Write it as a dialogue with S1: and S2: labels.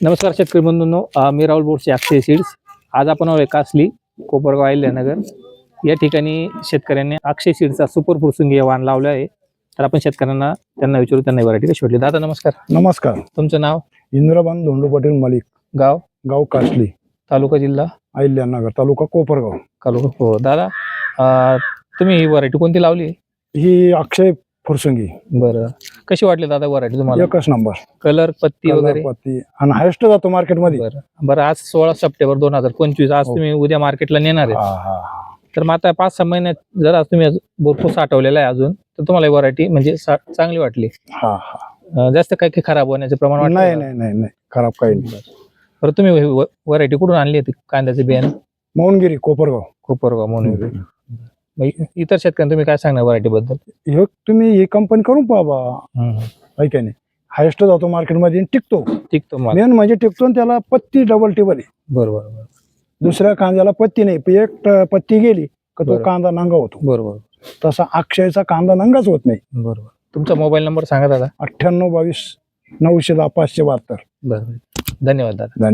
S1: नमस्कार शेतकरी बंधूंनो, मी राहुल बोरसे अक्षय सीड्स. आज आपण आलोय कासली, कोपरगाव, अहिल्यानगर या ठिकाणी शेतकऱ्यांनी अक्षय सीड्सचा सुपर फुरसुंगी या वाण लावलं आहे. तर आपण शेतकऱ्यांना त्यांना विचारू, त्यांना व्हरायटी कशी वाटली. दादा नमस्कार.
S2: नमस्कार.
S1: तुमचं नाव?
S2: इंद्रबान धोंडू पाटील मलिक.
S1: गाव?
S2: गाव कासली,
S1: तालुका जिल्हा?
S2: अहिल्यानगर, तालुका कोपरगाव.
S1: तालुका. हो दादा, तुम्ही ही व्हरायटी कोणती लावली?
S2: ही अक्षय फुरसुंगी.
S1: बरं, कशी वाटली दादा व्हरायटी तुम्हाला?
S2: एकच नंबर.
S1: कलर, पत्ती वगैरे?
S2: पत्ती आणि हायस्ट जातो मार्केट मध्ये.
S1: बरं, आज 16 सप्टेंबर 2025. आज तुम्ही उद्या मार्केटला नेणार आहे. तर मग आता 5-6 महिन्यात जर आज तुम्ही भरपूर साठवलेला आहे अजून, तर तुम्हाला ही व्हरायटी म्हणजे चांगली वाटली? जास्त काही खराब होण्याचे प्रमाण वाटलं?
S2: नाही नाही नाही नाही, खराब काही नाही.
S1: बरं, तुम्ही व्हरायटी कुठून आणली होती कांद्याचे बियाणे?
S2: मौनगिरी, कोपरगाव.
S1: कोपरगाव म्हणून. इतर शेतकऱ्यांना तुम्ही काय सांगणार व्हरायटी बद्दल?
S2: हे तुम्ही ही कंपनी करून पाहा, ऐका नाही. हायस्ट जातो मार्केट मध्ये, टिकतो मेन म्हणजे टिकतो. त्याला पत्ती डबल टेबल आहे.
S1: बरोबर.
S2: दुसऱ्या कांद्याला पत्ती नाही, एक पत्ती गेली का तो कांदा नंगा होतो.
S1: बरोबर.
S2: तसा अक्षयचा कांदा नंगाच होत नाही.
S1: बरोबर. तुमचा मोबाईल नंबर सांगा दादा.
S2: 98 22 910 572.
S1: बरोबर, धन्यवाद दादा.